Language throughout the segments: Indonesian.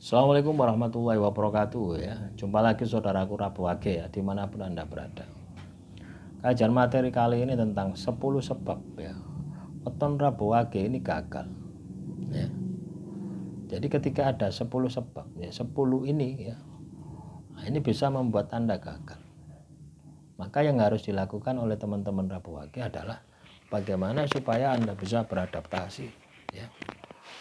Assalamualaikum warahmatullahi wabarakatuh ya. Jumpa lagi saudaraku Rabu Wage ya, dimanapun Anda berada. Kajian materi kali ini tentang 10 sebab ya weton Rabu Wage ini gagal ya. Jadi ketika ada 10 sebab ya, 10 ini ya, nah ini bisa membuat Anda gagal. Maka yang harus dilakukan oleh teman-teman Rabu Wage adalah bagaimana supaya Anda bisa beradaptasi ya.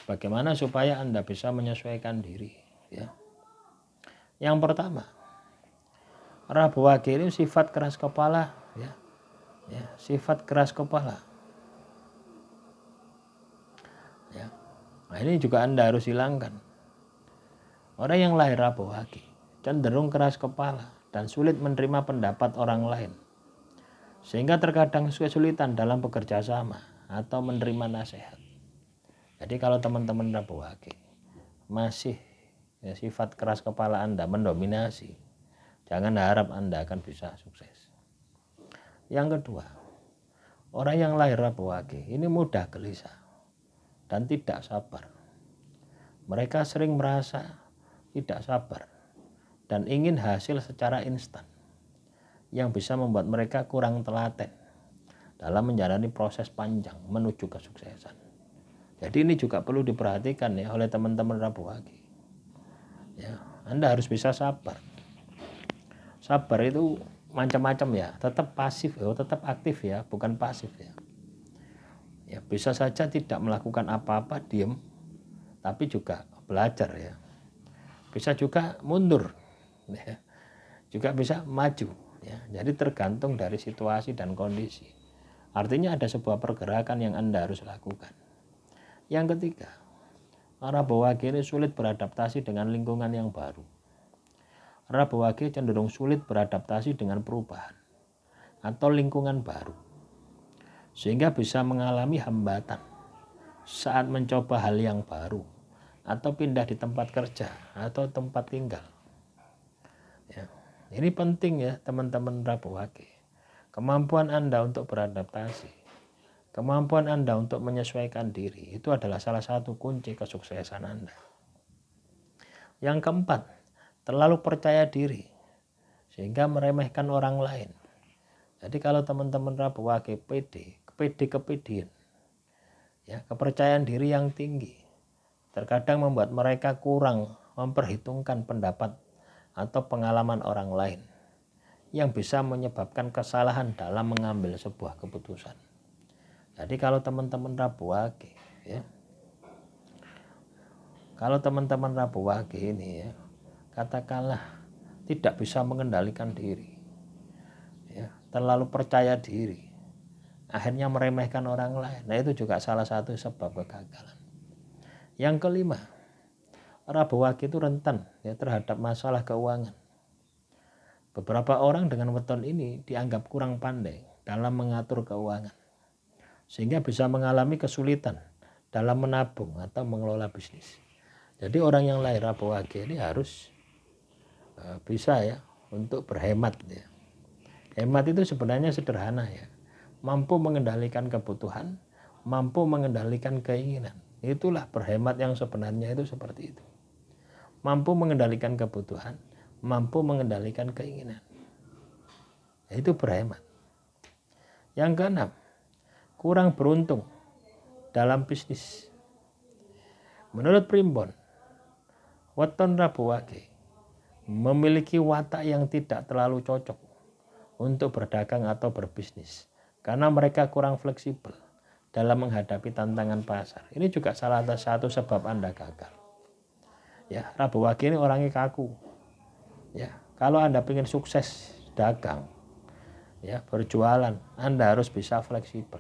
Bagaimana supaya Anda bisa menyesuaikan diri ya. Yang pertama, Rabu Wage ini sifat keras kepala ya. Sifat keras kepala. Ya. Nah, ini juga Anda harus hilangkan. Orang yang lahir Rabu Wage cenderung keras kepala dan sulit menerima pendapat orang lain. Sehingga terkadang kesulitan dalam bekerja sama atau menerima nasihat. Jadi kalau teman-teman Rabu Wage masih ya, sifat keras kepala Anda mendominasi, jangan harap Anda akan bisa sukses. Yang kedua, orang yang lahir Rabu Wage ini mudah gelisah dan tidak sabar. Mereka sering merasa tidak sabar dan ingin hasil secara instan yang bisa membuat mereka kurang telaten dalam menjalani proses panjang menuju kesuksesan. Jadi ini juga perlu diperhatikan ya oleh teman-teman Rabu Wage. Ya, Anda harus bisa sabar. Sabar itu macam-macam ya, tetap pasif ya, tetap aktif ya, bukan pasif ya. Ya, bisa saja tidak melakukan apa-apa, diam, tapi juga belajar ya. Bisa juga mundur, ya. Juga bisa maju ya. Jadi tergantung dari situasi dan kondisi. Artinya ada sebuah pergerakan yang Anda harus lakukan. Yang ketiga, Rabu Wage ini sulit beradaptasi dengan lingkungan yang baru. Rabu Wage cenderung sulit beradaptasi dengan perubahan atau lingkungan baru, sehingga bisa mengalami hambatan saat mencoba hal yang baru atau pindah di tempat kerja atau tempat tinggal. Ya, ini penting ya teman-teman Rabu Wage. Kemampuan Anda untuk beradaptasi, kemampuan Anda untuk menyesuaikan diri itu adalah salah satu kunci kesuksesan Anda. Yang keempat, terlalu percaya diri sehingga meremehkan orang lain. Jadi kalau teman-teman Rabu Wage kepedean, ya, kepercayaan diri yang tinggi terkadang membuat mereka kurang memperhitungkan pendapat atau pengalaman orang lain yang bisa menyebabkan kesalahan dalam mengambil sebuah keputusan. Jadi kalau teman-teman Rabu Wage ya, kalau teman-teman Rabu Wage ini ya, katakanlah tidak bisa mengendalikan diri ya, terlalu percaya diri, akhirnya meremehkan orang lain. Nah itu juga salah satu sebab kegagalan. Yang kelima, Rabu Wage itu rentan ya terhadap masalah keuangan. Beberapa orang dengan weton ini dianggap kurang pandai dalam mengatur keuangan, sehingga bisa mengalami kesulitan dalam menabung atau mengelola bisnis. Jadi orang yang lahir Rabu Wage ini harus bisa ya untuk berhemat ya. Hemat itu sebenarnya sederhana ya. Mampu mengendalikan kebutuhan, mampu mengendalikan keinginan. Itulah berhemat yang sebenarnya itu seperti itu. Mampu mengendalikan kebutuhan, mampu mengendalikan keinginan. Itu berhemat. Yang keenam, kurang beruntung dalam bisnis. Menurut Primbon, weton Rabu Wage memiliki watak yang tidak terlalu cocok untuk berdagang atau berbisnis karena mereka kurang fleksibel dalam menghadapi tantangan pasar. Ini juga salah satu sebab Anda gagal. Ya, Rabu Wage ini orangnya kaku. Ya, kalau Anda ingin sukses dagang, ya, berjualan, Anda harus bisa fleksibel.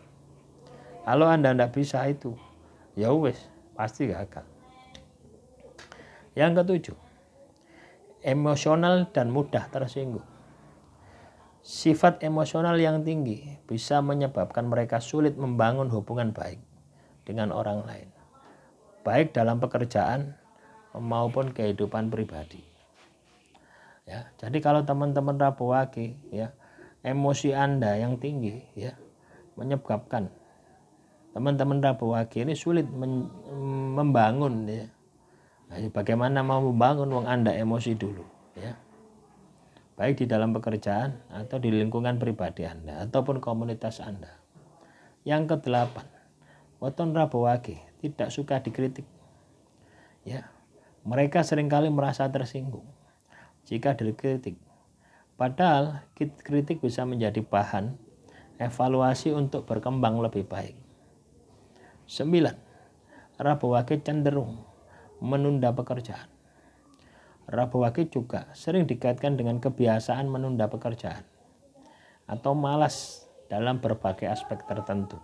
Kalau Anda tidak bisa itu, ya wes, pasti gagal. Yang ketujuh, emosional dan mudah tersinggung. Sifat emosional yang tinggi bisa menyebabkan mereka sulit membangun hubungan baik dengan orang lain, baik dalam pekerjaan maupun kehidupan pribadi. Ya, jadi kalau teman-teman Rabu Wage ya, emosi Anda yang tinggi ya menyebabkan teman-teman Rabu Wage ini sulit membangun ya, Nah, bagaimana mau membangun wong Anda emosi dulu, ya. Baik di dalam pekerjaan atau di lingkungan pribadi Anda ataupun komunitas Anda. Yang kedelapan, weton rabowage tidak suka dikritik. Ya. Mereka seringkali merasa tersinggung jika dikritik. Padahal kritik bisa menjadi bahan evaluasi untuk berkembang lebih baik. 9. Rabowage cenderung menunda pekerjaan. Rabowage juga sering dikaitkan dengan kebiasaan menunda pekerjaan atau malas dalam berbagai aspek tertentu,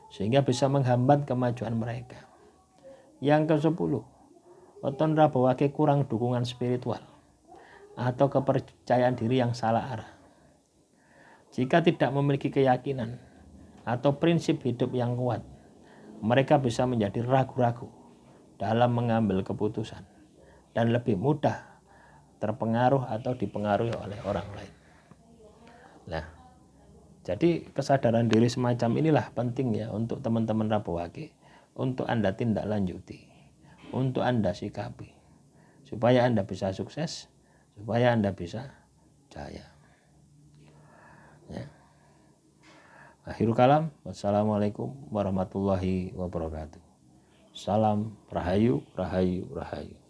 sehingga bisa menghambat kemajuan mereka. Yang ke-10, weton rabowage kurang dukungan spiritual atau kepercayaan diri yang salah arah. Jika tidak memiliki keyakinan atau prinsip hidup yang kuat, mereka bisa menjadi ragu-ragu dalam mengambil keputusan dan lebih mudah terpengaruh atau dipengaruhi oleh orang lain. Nah, jadi kesadaran diri semacam inilah penting ya untuk teman-teman rabowage, untuk Anda tindak lanjuti, untuk Anda sikapi, supaya Anda bisa sukses, supaya Anda bisa jaya. Ya. Akhirul kalam, wassalamualaikum warahmatullahi wabarakatuh. Salam rahayu, rahayu, rahayu.